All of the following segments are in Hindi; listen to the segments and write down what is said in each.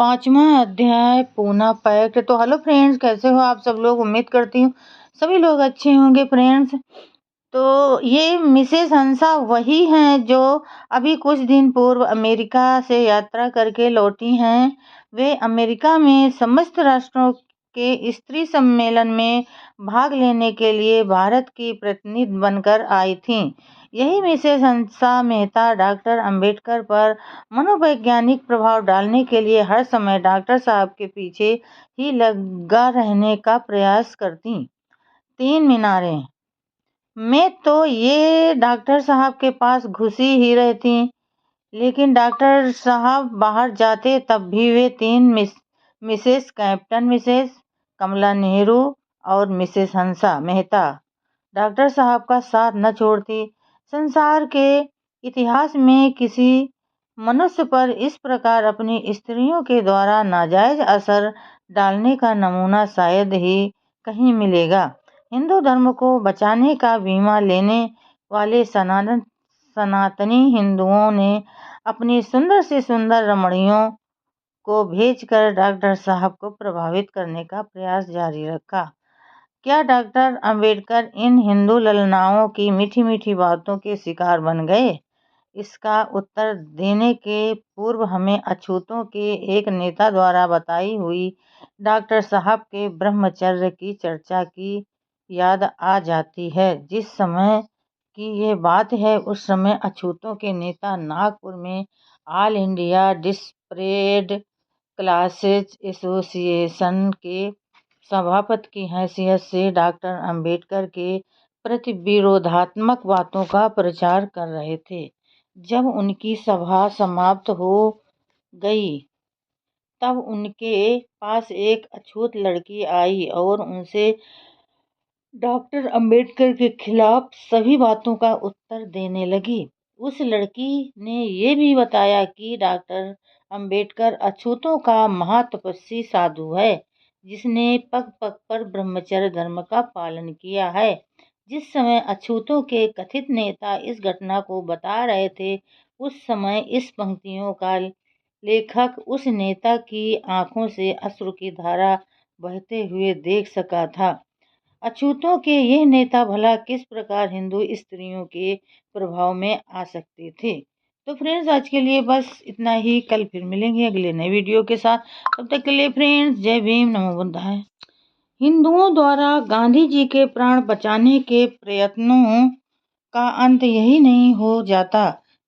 5वां अध्याय पूना पैक्ट। तो हेलो फ्रेंड्स, कैसे हो आप सब लोग। उम्मीद करती हूँ सभी लोग अच्छे होंगे फ्रेंड्स। तो ये मिसेस हंसा वही हैं जो अभी कुछ दिन पूर्व अमेरिका से यात्रा करके लौटी हैं। वे अमेरिका में समस्त राष्ट्रों के स्त्री सम्मेलन में भाग लेने के लिए भारत की प्रतिनिधि बनकर आई थीं। यही मिसेस हंसा मेहता डॉक्टर अंबेडकर पर मनोवैज्ञानिक प्रभाव डालने के लिए हर समय डॉक्टर साहब के पीछे ही लगा रहने का प्रयास करती। 3 मीनारें में तो ये डॉक्टर साहब के पास घुसी ही रहती, लेकिन डॉक्टर साहब बाहर जाते तब भी वे 3 Mrs captain Mrs Kamala Nehru और मिसेस हंसा मेहता डॉक्टर साहब का साथ न छोड़ती। संसार के इतिहास में किसी मनुष्य पर इस प्रकार अपनी स्त्रियों के द्वारा नाजायज असर डालने का नमूना शायद ही कहीं मिलेगा। हिंदू धर्म को बचाने का बीमा लेने वाले सनातनी हिंदुओं ने अपनी सुंदर से सुंदर रमणियों को भेजकर डॉक्टर साहब को प्रभावित करने का प्रयास जारी रखा। क्या डॉक्टर अंबेडकर इन हिंदू ललनाओं की मीठी मीठी बातों के शिकार बन गए? इसका उत्तर देने के पूर्व हमें अछूतों के एक नेता द्वारा बताई हुई डॉक्टर साहब के ब्रह्मचर्य की चर्चा की याद आ जाती है। जिस समय की ये बात है, उस समय अछूतों के नेता नागपुर में ऑल इंडिया डिस्परेड क्लासेज एसोसिएशन के सभापति की हैसियत से डॉक्टर अंबेडकर के प्रति विरोधात्मक बातों का प्रचार कर रहे थे। जब उनकी सभा समाप्त हो गई तब उनके पास एक अछूत लड़की आई और उनसे डॉक्टर अंबेडकर के खिलाफ सभी बातों का उत्तर देने लगी। उस लड़की ने ये भी बताया कि डॉक्टर अंबेडकर अछूतों का महातपस्वी साधु है, जिसने पग पग पर ब्रह्मचर्य धर्म का पालन किया है। जिस समय अछूतों के कथित नेता इस घटना को बता रहे थे, उस समय इस पंक्तियों का लेखक उस नेता की आंखों से अश्रु की धारा बहते हुए देख सका था। अछूतों के यह नेता भला किस प्रकार हिंदू स्त्रियों के प्रभाव में आ सकते थे। तो फ्रेंड्स, आज के लिए बस इतना ही। कल फिर मिलेंगे अगले नए वीडियो के साथ। तब तक के लिए फ्रेंड्स, जय भीम, नमो बुद्धाय। हिंदुओं द्वारा गांधी जी के प्राण बचाने के प्रयत्नों का अंत यही नहीं हो जाता।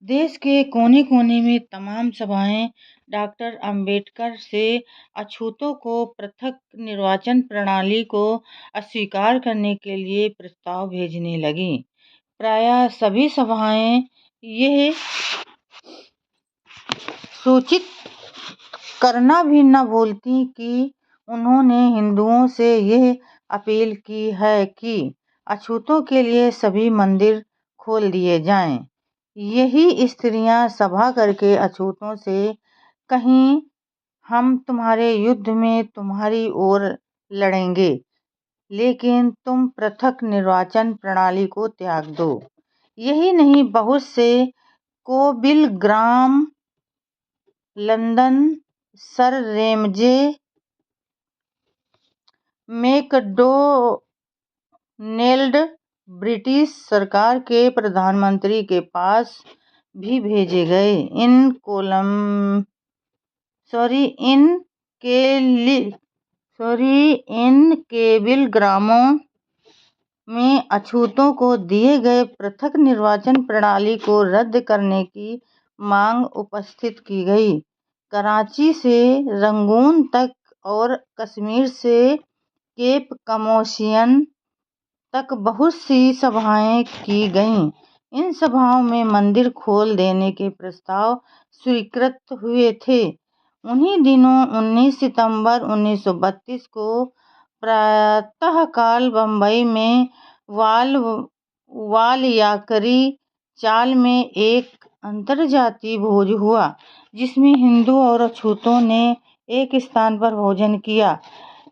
देश के कोने कोने में तमाम सभाएं डॉक्टर अंबेडकर से अछूतों को पृथक निर्वाचन प्रणाली को अस्वीकार करने के लिए प्रस्ताव भेजने लगी। प्रायः सभी सभाएं यह सूचित करना भी न भूलती कि उन्होंने हिंदुओं से यह अपील की है कि अछूतों के लिए सभी मंदिर खोल दिए जाएं। यही स्त्रियां सभा करके अछूतों से कहीं, हम तुम्हारे युद्ध में तुम्हारी ओर लड़ेंगे, लेकिन तुम पृथक निर्वाचन प्रणाली को त्याग दो। यही नहीं, बहुत से कोबिल ग्राम, लंदन, सर रेमजे मैकडोनेल्ड ब्रिटिश सरकार के प्रधानमंत्री के पास भी भेजे गए। इन केबिल ग्रामों में अछूतों को दिए गए पृथक निर्वाचन प्रणाली को रद्द करने की मांग उपस्थित की गई। कराची से रंगून तक और कश्मीर से केप कमोशियन तक बहुत सी सभाएं की गईं। इन सभाओं में मंदिर खोल देने के प्रस्ताव स्वीकृत हुए थे। उन्हीं दिनों 19 सितंबर 1932 को प्रातःकाल बंबई में वालयाकरी चाल में एक अंतर्जातीय भोज हुआ, जिसमें हिंदू और अछूतों ने एक स्थान पर भोजन किया।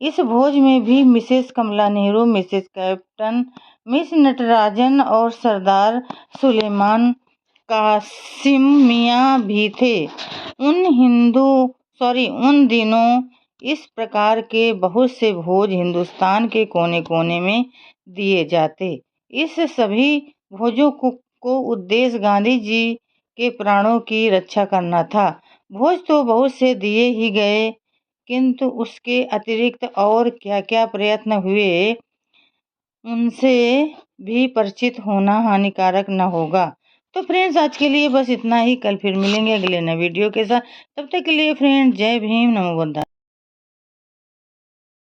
इस भोज में भी Mrs Kamala Nehru, Mrs Captain, Miss Natarajan और सरदार सुलेमान कासिम मियां भी थे। उन हिंदू उन दिनों इस प्रकार के बहुत से भोज हिंदुस्तान के कोने कोने में दिए जाते। इस सभी भोजों को उद्देश्य गांधी जी के प्राणों की रक्षा करना था। भोज तो बहुत से दिए ही गए, किंतु उसके अतिरिक्त और क्या क्या प्रयत्न हुए उनसे भी परिचित होना हानिकारक न होगा। तो फ्रेंड्स, आज के लिए बस इतना ही। कल फिर मिलेंगे अगले नए वीडियो के साथ। तब तक के लिए फ्रेंड्स, जय भीम, नमो बुद्धाय।